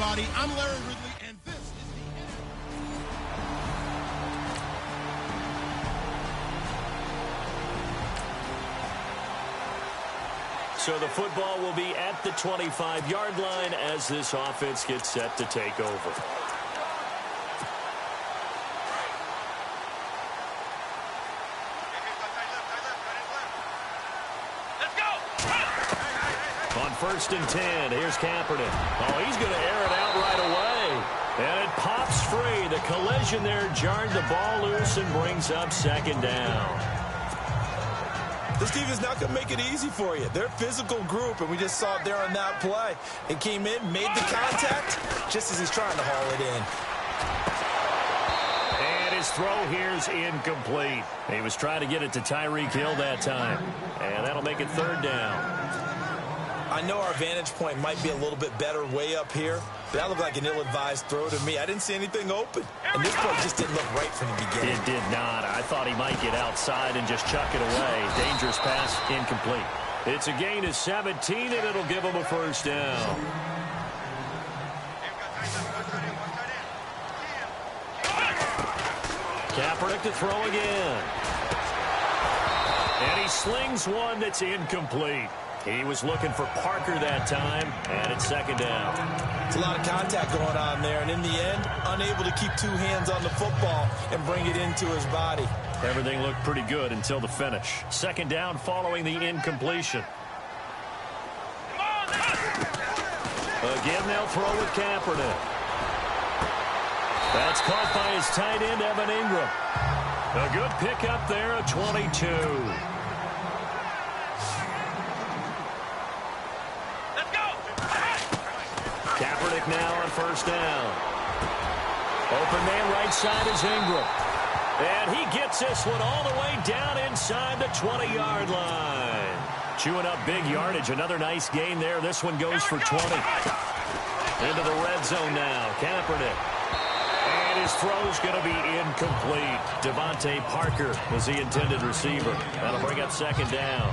everybody. I'm Larry Ridley, and this is the So the football will be at the 25-yard line as this offense gets set to take over. On 1st and 10, here's Kaepernick. Oh, he's going to air it out right away. And it pops free. The collision there jarred the ball loose and brings up 2nd down. This team is not going to make it easy for you. They're a physical group, and we just saw it there on that play. It came in, made the contact, just as he's trying to haul it in. And his throw here's incomplete. He was trying to get it to Tyreek Hill that time. And that'll make it 3rd down. I know our vantage point might be a little bit better way up here, but that looked like an ill-advised throw to me. I didn't see anything open, and this play just didn't look right from the beginning. It did not. I thought he might get outside and just chuck it away. Dangerous pass, incomplete. It's a gain of 17, and it'll give him a 1st down. Kaepernick to throw again. And he slings one that's incomplete. He was looking for Parker that time, and it's 2nd down. It's a lot of contact going on there, and in the end, unable to keep 2 hands on the football and bring it into his body. Everything looked pretty good until the finish. 2nd down following the incompletion. Again, they'll throw with Kaepernick. That's caught by his tight end, Evan Ingram. A good pickup there, a 22. Kaepernick now on 1st down. Open man right side is Ingram. And he gets this one all the way down inside the 20-yard line. Chewing up big yardage. Another nice gain there. This one goes for 20. Into the red zone now. Kaepernick. And his throw's going to be incomplete. Devontae Parker was the intended receiver. That'll bring up 2nd down.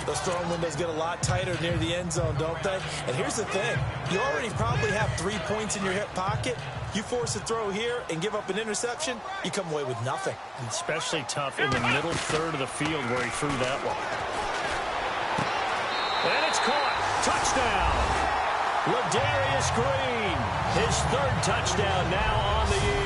Those throwing windows get a lot tighter near the end zone, don't they? And here's the thing. You already probably have 3 points in your hip pocket. You force a throw here and give up an interception, you come away with nothing. Especially tough in the middle third of the field where he threw that one. And it's caught. Touchdown. Ladarius Green. His 3rd touchdown now on the year.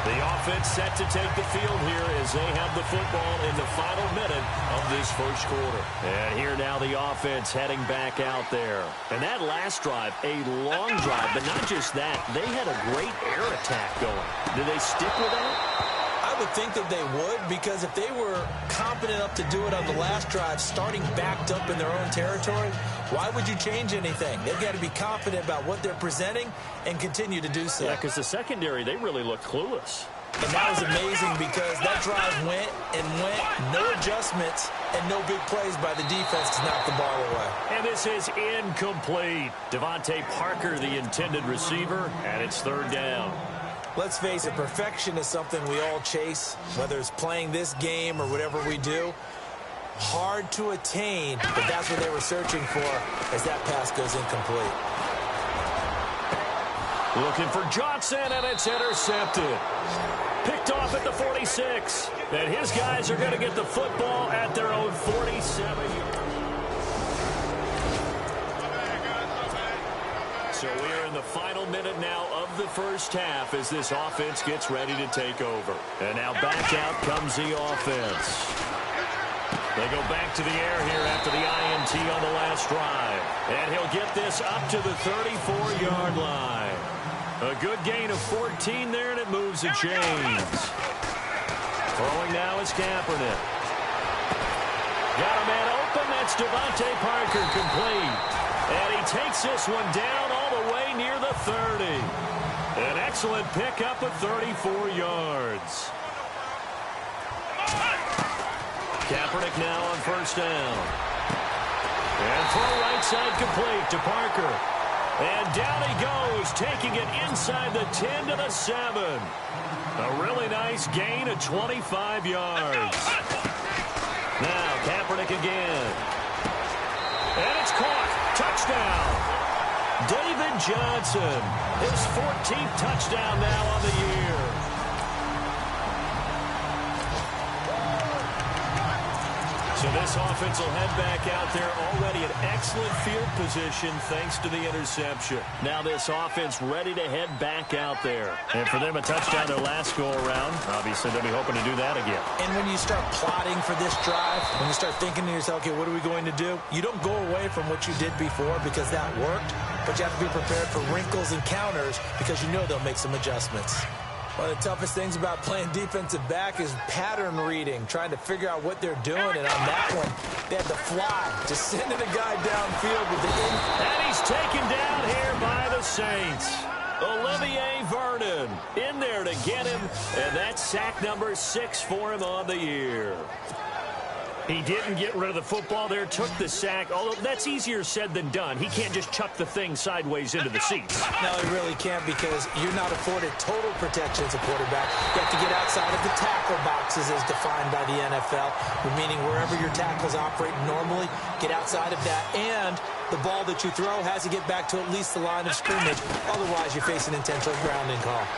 The offense set to take the field here as they have the football in the final minute of this 1st quarter. And here now the offense heading back out there. And that last drive, a long drive, but not just that. They had a great air attack going. Did they stick with that? I would think that they would, because if they were competent enough to do it on the last drive, starting backed up in their own territory, why would you change anything? They've got to be confident about what they're presenting and continue to do so. Yeah, because the secondary, they really looked clueless. And that was amazing because that drive went and went, no adjustments, and no big plays by the defense to knock the ball away. And this is incomplete. Devontae Parker, the intended receiver, and it's 3rd down. Let's face it, perfection is something we all chase, whether it's playing this game or whatever we do. Hard to attain, but that's what they were searching for as that pass goes incomplete. Looking for Johnson, and it's intercepted. Picked off at the 46. And his guys are going to get the football at their own 47. So we are in the final minute now of the 1st half as this offense gets ready to take over. And now back out comes the offense. They go back to the air here after the INT on the last drive. And he'll get this up to the 34-yard line. A good gain of 14 there, and it moves the chains. Throwing now is Kaepernick. Got a man open. That's Devontae Parker, complete. And he takes this one down all the way near the 30. An excellent pickup of 34 yards. Kaepernick now on 1st down. And throw right side complete to Parker. And down he goes, taking it inside the 10 to the 7. A really nice gain of 25 yards. Now Kaepernick quarterback again. And it's caught. Touchdown. David Johnson, his 14th touchdown now on the year. So this offense will head back out there, already in excellent field position thanks to the interception. Now this offense ready to head back out there. And for them, a touchdown their last go-around. Obviously, they'll be hoping to do that again. And when you start plotting for this drive, when you start thinking to yourself, okay, what are we going to do? You don't go away from what you did before because that worked, but you have to be prepared for wrinkles and counters because you know they'll make some adjustments. One of the toughest things about playing defensive back is pattern reading, trying to figure out what they're doing. And on that one, they had to fly, just sending a guy downfield with the And he's taken down here by the Saints. Olivier Vernon in there to get him, and that's sack number 6 for him on the year. He didn't get rid of the football there, took the sack, although that's easier said than done. He can't just chuck the thing sideways into the seats. No, he really can't because you're not afforded total protection as a quarterback. You have to get outside of the tackle boxes as defined by the NFL, meaning wherever your tackles operate normally, get outside of that. And the ball that you throw has to get back to at least the line of scrimmage. Otherwise, you're facing intentional grounding call.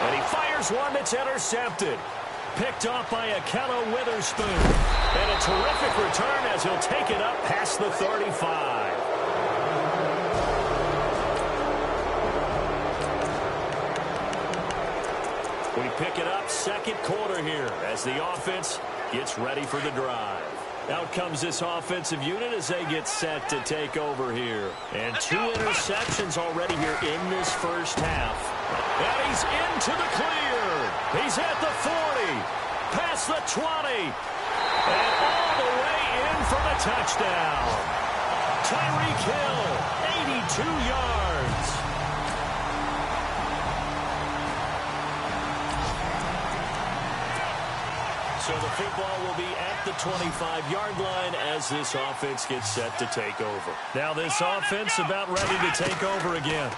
And he fires one that's intercepted. Picked off by Akello Witherspoon. And a terrific return as he'll take it up past the 35. We pick it up second quarter here as the offense gets ready for the drive. Out comes this offensive unit as they get set to take over here. And 2 interceptions already here in this first half. And he's into the clear. He's at the 40, past the 20, and all the way in for the touchdown. Tyreek Hill, 82 yards. So the football will be at the 25-yard line as this offense gets set to take over. Now this offense about ready to take over again.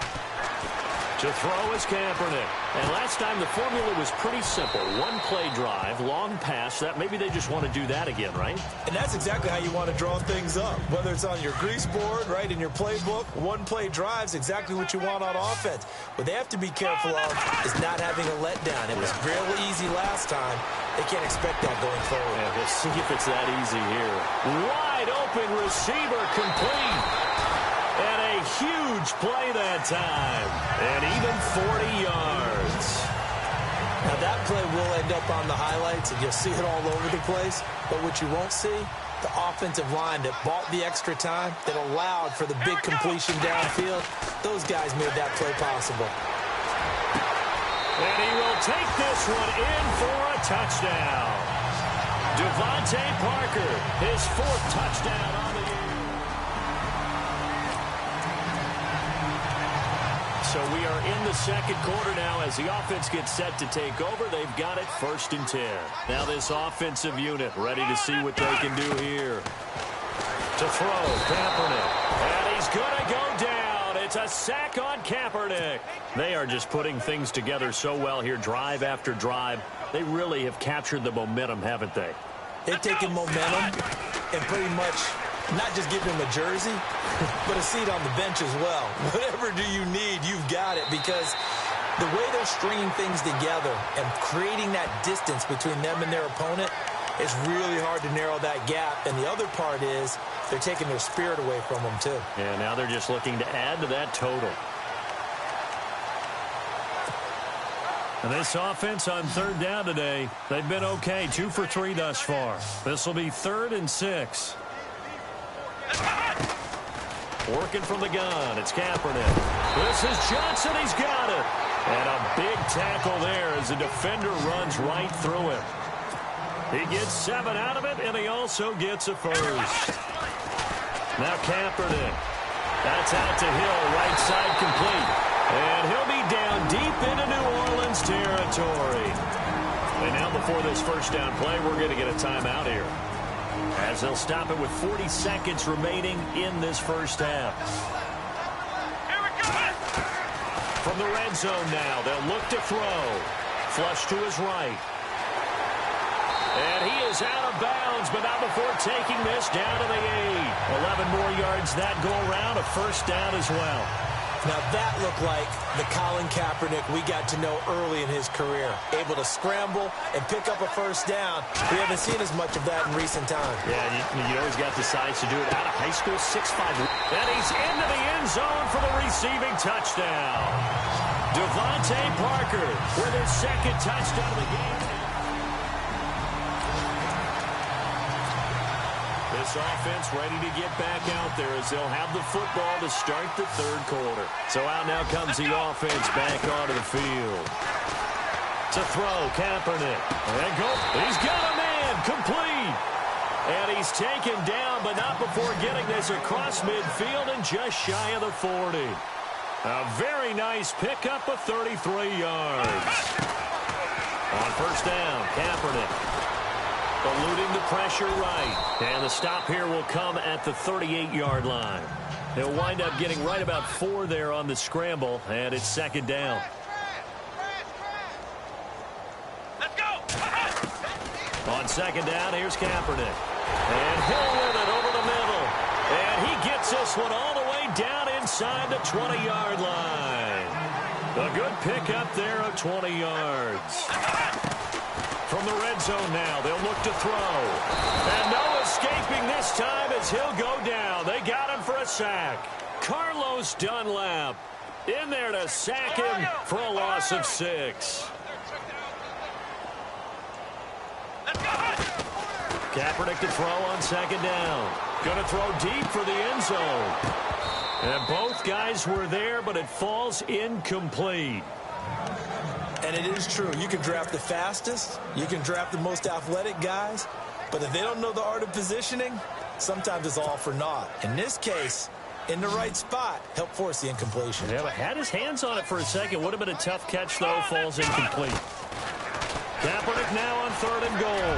To throw is Kaepernick. And last time the formula was pretty simple. One play drive, long pass. That maybe they just want to do that again, right? And that's exactly how you want to draw things up. Whether it's on your grease board, right, in your playbook, one play drive is exactly what you want on offense. What they have to be careful of is not having a letdown. It was real easy last time. They can't expect that going forward. Yeah, we'll see if it's that easy here. Wide open receiver complete. And a huge play that time. And even 40 yards. Now that play will end up on the highlights, and you'll see it all over the place. But what you won't see, the offensive line that bought the extra time, that allowed for the big completion downfield, those guys made that play possible. And he will take this one in for a touchdown. Devontae Parker, his 4th touchdown on the year. So we are in the second quarter now as the offense gets set to take over. They've got it 1st and 10. Now this offensive unit ready to see what they can do here. To throw, Kaepernick. And he's going to go down. It's a sack on Kaepernick. They are just putting things together so well here, drive after drive. They really have captured the momentum, haven't they? They've taken momentum and pretty much not just give him a jersey, but a seat on the bench as well. Whatever do you need, you've got it, because the way they're stringing things together and creating that distance between them and their opponent, it's really hard to narrow that gap. And the other part is they're taking their spirit away from them, too. Yeah, now they're just looking to add to that total. And this offense on 3rd down today, they've been okay, 2 for 3 thus far. This will be 3rd and 6. Working from the gun, it's Kaepernick. This is Johnson, he's got it. And a big tackle there as the defender runs right through him. He gets 7 out of it, and he also gets a 1st. Now Kaepernick. That's out to Hill, right side complete. And he'll be down deep into New Orleans territory. And now before this 1st down play, we're going to get a timeout here, as they'll stop it with 40 seconds remaining in this first half. From the red zone now, they'll look to throw. Flush to his right. And he is out of bounds, but not before taking this down to the 8. 11 more yards that go around, a first down as well. Now that looked like the Colin Kaepernick we got to know early in his career. Able to scramble and pick up a first down. We haven't seen as much of that in recent times. Yeah, you always got the size to do it. Out of high school, 6'5". And he's into the end zone for the receiving touchdown. Devontae Parker with his second touchdown of the game. This offense ready to get back out there as they'll have the football to start the third quarter. So out now comes the offense back onto the field. To throw, Kaepernick. And go. He's got a man, complete. And he's taken down, but not before getting this across midfield and just shy of the 40. A very nice pickup of 33 yards. On first down, Kaepernick. Eluding the pressure right. And the stop here will come at the 38-yard line. They'll wind up getting right about 4 there on the scramble, and it's second down. Let's go! On second down, here's Kaepernick. And Hill with it over the middle. And he gets this one all the way down inside the 20-yard line. A good pickup there of 20 yards. From the red zone now, they'll look to throw. And no escaping this time as he'll go down. They got him for a sack. Carlos Dunlap in there to sack him for a loss of 6. Kaepernick to throw on second down. Going to throw deep for the end zone. And both guys were there, but it falls incomplete. And it is true. You can draft the fastest. You can draft the most athletic guys. But if they don't know the art of positioning, sometimes it's all for naught. In this case, in the right spot, help force the incompletion. Yeah, but had his hands on it for a second. Would have been a tough catch, though. Falls incomplete. Kaepernick now on third and goal.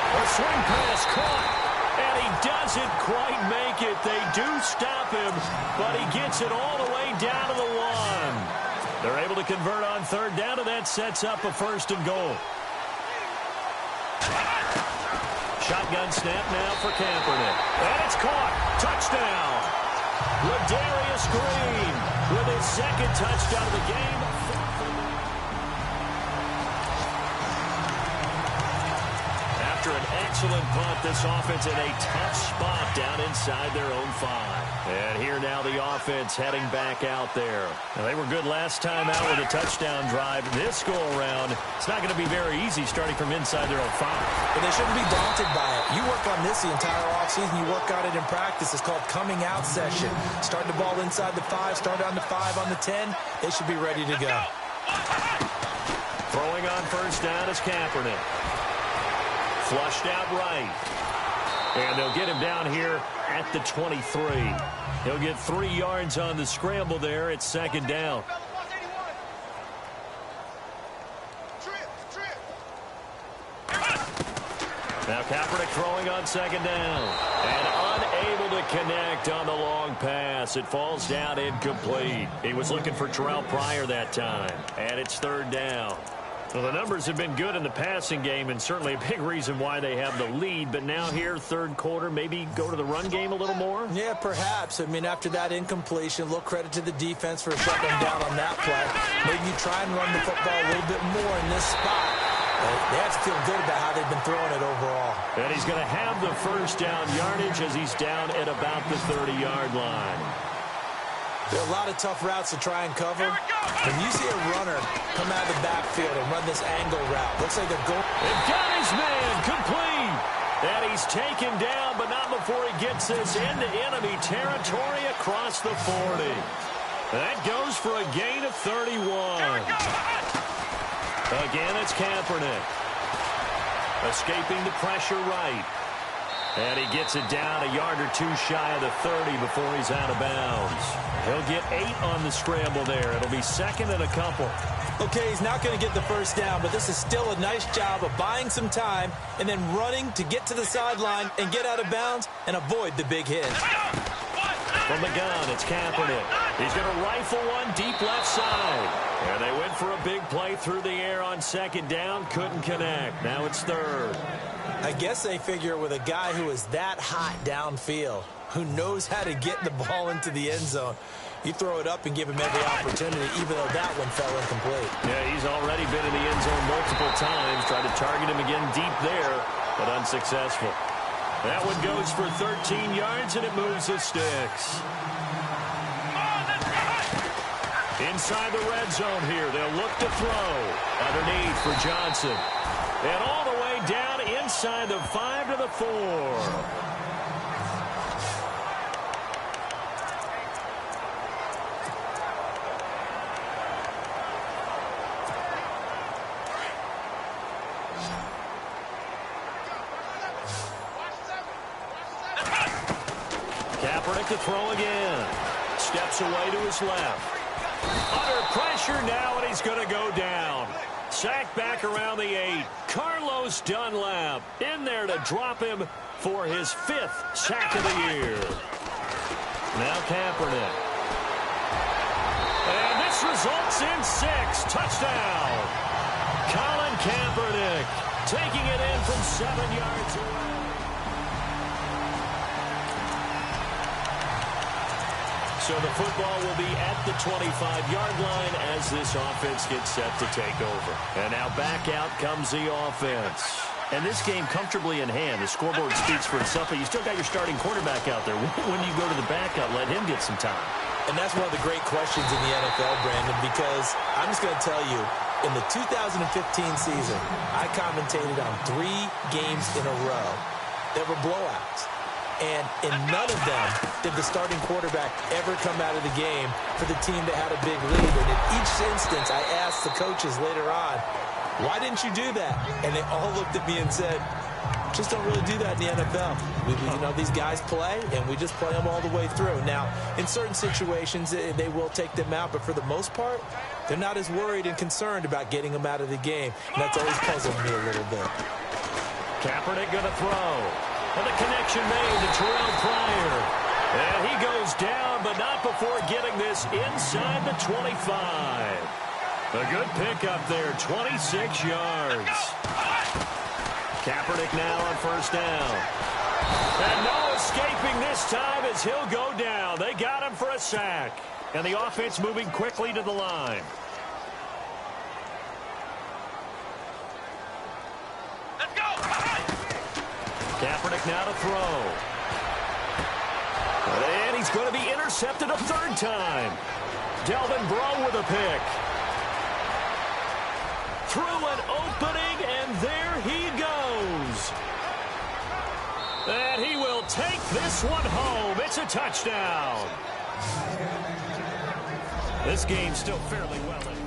A swing pass caught. And he doesn't quite make it. They do stop him, but he gets it all the way down to the 1. They're able to convert on third down, and that sets up a first and goal. Shotgun snap now for Kaepernick. And it's caught. Touchdown. Ladarius Green with his second touchdown of the game. After an excellent punt, this offense in a tough spot down inside their own 5. And here now the offense heading back out there. Now, they were good last time out with a touchdown drive. This go-around, it's not going to be very easy starting from inside their own 5. But they shouldn't be daunted by it. You work on this the entire offseason. You work on it in practice. It's called coming out session. Start the ball inside the 5, start on the 5, on the 10. They should be ready to go. Throwing on first down is Kaepernick. Flushed out right. And they'll get him down here at the 23. He'll get 3 yards on the scramble there. It's second down. Now Kaepernick throwing on second down. And unable to connect on the long pass. It falls down incomplete. He was looking for Terrell Pryor that time. And it's third down. Well, the numbers have been good in the passing game, and certainly a big reason why they have the lead. But now here, third quarter, maybe go to the run game a little more? Yeah, perhaps. I mean, after that incompletion, a little credit to the defense for shutting them down on that play. Maybe you try and run the football a little bit more in this spot. They have to feel good about how they've been throwing it overall. And he's going to have the first down yardage as he's down at about the 30-yard line. There are a lot of tough routes to try and cover. When you see a runner come out of the backfield and run this angle route, looks like they're going. They've got his man complete. And he's taken down, but not before he gets this into enemy territory across the 40. That goes for a gain of 31. Again, it's Kaepernick. Escaping the pressure right. And he gets it down a yard or 2 shy of the 30 before he's out of bounds. He'll get 8 on the scramble there. It'll be second and a couple. Okay, he's not going to get the first down, but this is still a nice job of buying some time and then running to get to the sideline and get out of bounds and avoid the big hit. From the gun, it's Kaepernick. He's going to rifle one deep left side. And they went for a big play through the air on second down. Couldn't connect. Now it's third. I guess they figure with a guy who is that hot downfield, who knows how to get the ball into the end zone, you throw it up and give him every opportunity, even though that one fell incomplete. Yeah, he's already been in the end zone multiple times. Tried to target him again deep there, but unsuccessful. That one goes for 13 yards, and it moves the sticks. Inside the red zone here, they'll look to throw. Underneath for Johnson. And all the way down inside the 5 to the 4. Kaepernick to throw again. Steps away to his left. Under pressure now, and he's going to go down. Sacked back around the 8. Carlos Dunlap in there to drop him for his 5th sack of the year. Now Kaepernick. And this results in 6. Touchdown. Colin Kaepernick taking it in from 7 yards away. So the football will be at the 25-yard line as this offense gets set to take over. And now back out comes the offense. And this game comfortably in hand. The scoreboard speaks for itself, but you still got your starting quarterback out there. When you go to the backup, let him get some time. And that's one of the great questions in the NFL, Brandon, because I'm just going to tell you, in the 2015 season, I commentated on 3 games in a row that were blowouts. And in none of them did the starting quarterback ever come out of the game for the team that had a big lead. And in each instance, I asked the coaches later on, why didn't you do that? And they all looked at me and said, just don't really do that in the NFL. You know, these guys play, and we just play them all the way through. Now, in certain situations, they will take them out. But for the most part, they're not as worried and concerned about getting them out of the game. And that's always puzzled me a little bit. Kaepernick going to throw. And the connection made to Terrell Pryor. And he goes down, but not before getting this inside the 25. A good pickup there, 26 yards. Kaepernick now on first down. And no escaping this time as he'll go down. They got him for a sack. And the offense moving quickly to the line. Kaepernick now to throw. And he's going to be intercepted a 3rd time. Delvin Breaux with a pick. Through an opening, and there he goes. And he will take this one home. It's a touchdown. This game's still fairly well in hand.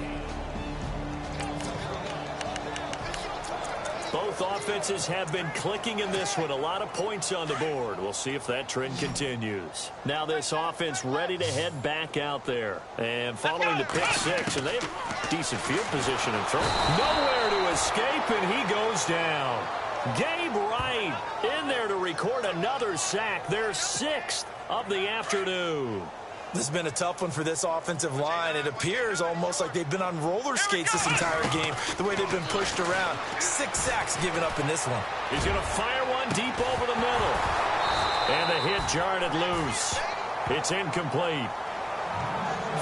Both offenses have been clicking in this one. A lot of points on the board. We'll see if that trend continues. Now this offense ready to head back out there. And following the pick 6, and they have decent field position and throw. Nowhere to escape, and he goes down. Gabe Wright in there to record another sack. Their 6th of the afternoon. This has been a tough one for this offensive line. It appears almost like they've been on roller skates this entire game, the way they've been pushed around. 6 sacks given up in this one. He's going to fire one deep over the middle. And the hit jarred it loose. It's incomplete.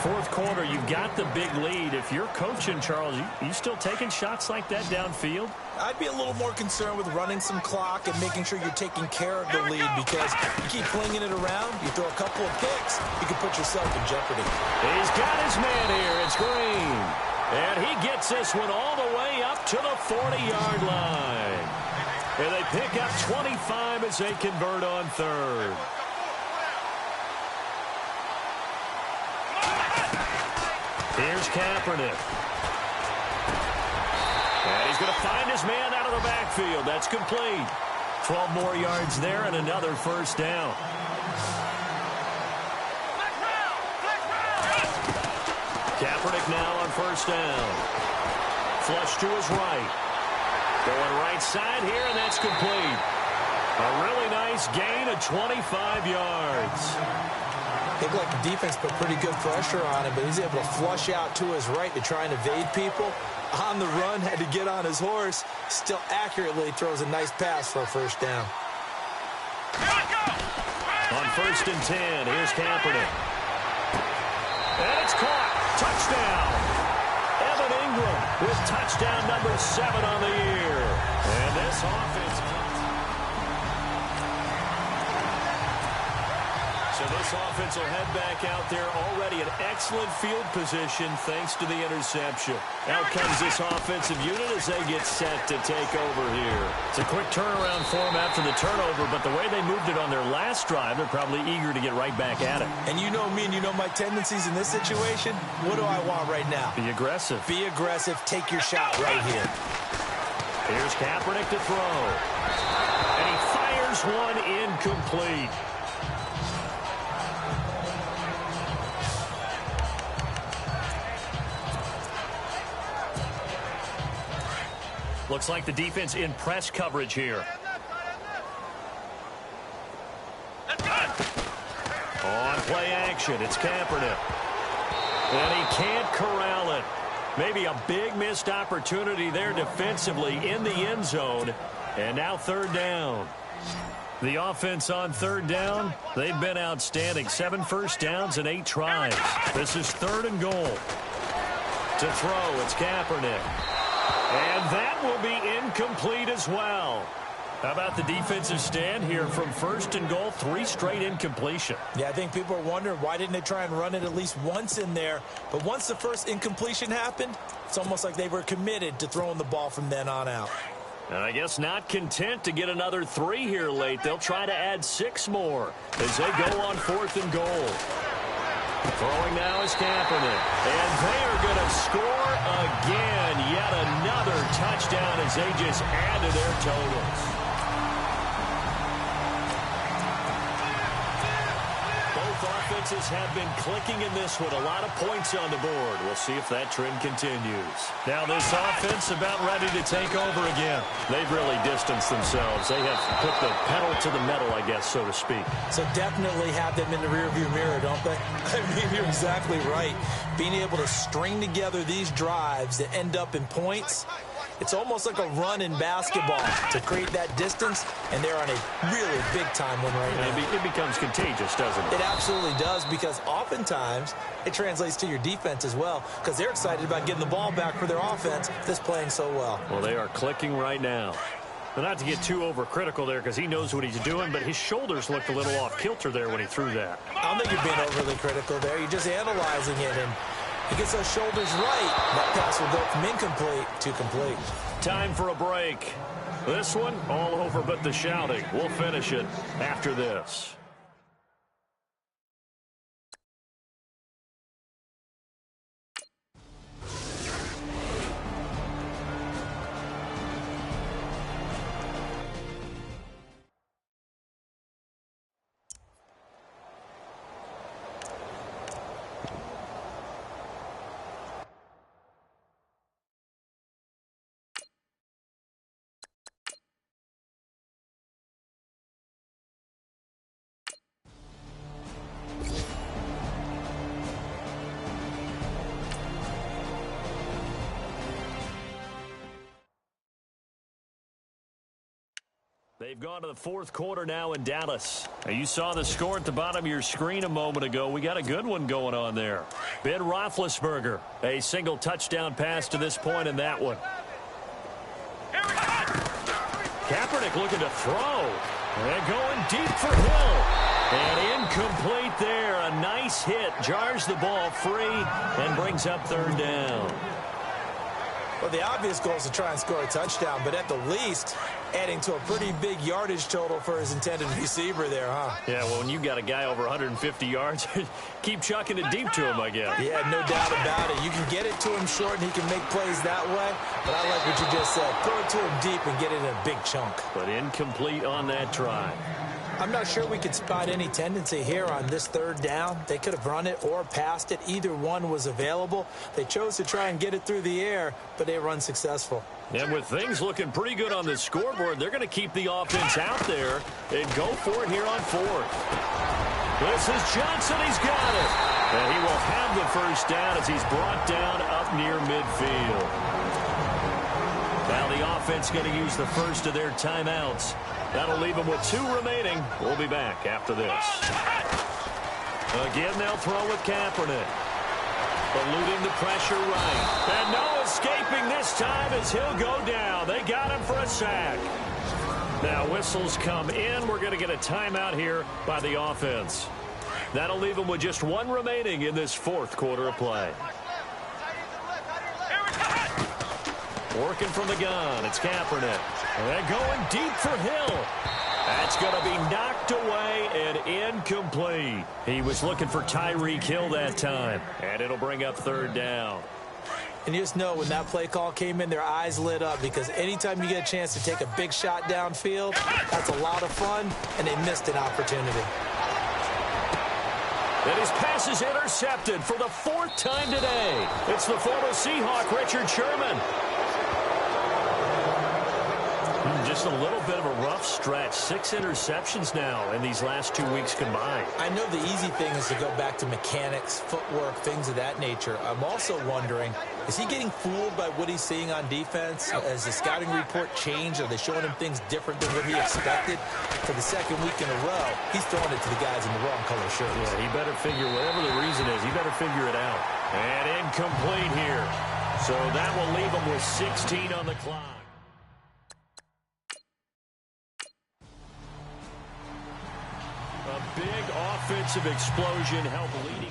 4th quarter, you've got the big lead. If you're coaching, Charles, you still taking shots like that downfield? I'd be a little more concerned with running some clock and making sure you're taking care of the lead, because you keep flinging it around, you throw a couple of picks, you can put yourself in jeopardy. He's got his man here. It's Green. And he gets this one all the way up to the 40-yard line. And they pick up 25 as they convert on 3rd. Here's Kaepernick. And he's going to find his man out of the backfield. That's complete. 12 more yards there and another first down. Kaepernick now on first down. Flush to his right. Going right side here, and that's complete. A really nice gain of 25 yards. Looked like the defense put pretty good pressure on him, but he's able to flush out to his right to try and evade people. On the run, had to get on his horse. Still accurately throws a nice pass for a first down. On 1st and 10, here's Kaepernick. And it's caught. Touchdown. Evan Ingram with touchdown number 7 on the year. And this offense... So this offense will head back out there already in excellent field position thanks to the interception. Out comes this offensive unit as they get set to take over here. It's a quick turnaround for them after the turnover, but the way they moved it on their last drive, they're probably eager to get right back at it. And you know me and you know my tendencies in this situation. What do I want right now? Be aggressive. Be aggressive. Take your shot right here. Here's Kaepernick to throw. And he fires one incomplete. Looks like the defense in press coverage here. On play action, it's Kaepernick. And he can't corral it. Maybe a big missed opportunity there defensively in the end zone. And now 3rd down. The offense on 3rd down, they've been outstanding. 7 first downs and 8 tries. This is 3rd and goal. To throw, it's Kaepernick. And that will be incomplete as well. How about the defensive stand here from 1st and goal, 3 straight incompletion. Yeah, I think people are wondering why didn't they try and run it at least once in there. But once the first incompletion happened, it's almost like they were committed to throwing the ball from then on out. And I guess not content to get another 3 here late. They'll try to add 6 more as they go on 4th and goal. Throwing now is Kaepernick. And they are going to score again. Yet another touchdown as they just add to their totals. Both offenses have been clicking in this one. A lot of points on the board. We'll see if that trend continues. Now this offense about ready to take over again. They've really distanced themselves. They have put the pedal to the metal, I guess, so to speak. So definitely have them in the rearview mirror, don't they? I mean, you're exactly right. Being able to string together these drives that end up in points, it's almost like a run in basketball to create that distance, and they're on a really big-time one right now. It becomes contagious, doesn't it? It absolutely does, because oftentimes it translates to your defense as well, because they're excited about getting the ball back for their offense that's playing so well. Well, they are clicking right now. But not to get too overcritical there, because he knows what he's doing, but his shoulders looked a little off-kilter there when he threw that. I don't think you're being overly critical there. You're just analyzing it, and he gets those shoulders right. That pass will go from incomplete to complete. Time for a break. This one, all over but the shouting. We'll finish it after this. They've gone to the 4th quarter now in Dallas. Now you saw the score at the bottom of your screen a moment ago. We got a good one going on there. Ben Roethlisberger, a single touchdown pass to this point in that one. Kaepernick looking to throw. And going deep for Hill. And incomplete there. A nice hit. Jars the ball free and brings up 3rd down. Well, the obvious goal is to try and score a touchdown, but at the least, adding to a pretty big yardage total for his intended receiver there, huh? Yeah, well, when you got a guy over 150 yards, keep chucking it deep to him, I guess. Yeah, no doubt about it. You can get it to him short, and he can make plays that way, but I like what you just said. Throw it to him deep and get it in a big chunk. But incomplete on that try. I'm not sure we could spot any tendency here on this 3rd down. They could have run it or passed it. Either one was available. They chose to try and get it through the air, but they were unsuccessful. And with things looking pretty good on the scoreboard, they're going to keep the offense out there and go for it here on 4th. This is Johnson. He's got it. And he will have the first down as he's brought down up near midfield. Now the offense going to use the first of their timeouts. That'll leave them with 2 remaining. We'll be back after this. Again, they'll throw with Kaepernick. Eluding the pressure right. And no escaping this time as he'll go down. They got him for a sack. Now whistles come in. We're going to get a timeout here by the offense. That'll leave them with just 1 remaining in this 4th quarter of play. Working from the gun. It's Kaepernick. And going deep for Hill. That's going to be knocked away and incomplete. He was looking for Tyreek Hill that time. And it'll bring up 3rd down. And you just know when that play call came in, their eyes lit up, because anytime you get a chance to take a big shot downfield, that's a lot of fun, and they missed an opportunity. And his pass is intercepted for the 4th time today. It's the former Seahawk, Richard Sherman. Just a little bit of a rough stretch. 6 interceptions now in these last 2 weeks combined. I know the easy thing is to go back to mechanics, footwork, things of that nature. I'm also wondering, is he getting fooled by what he's seeing on defense? Has the scouting report changed? Are they showing him things different than what he expected? For the 2nd week in a row, he's throwing it to the guys in the wrong color shirts. Yeah, he better figure, whatever the reason is, he better figure it out. And incomplete here. So that will leave him with 16 on the clock. A big offensive explosion helped leading.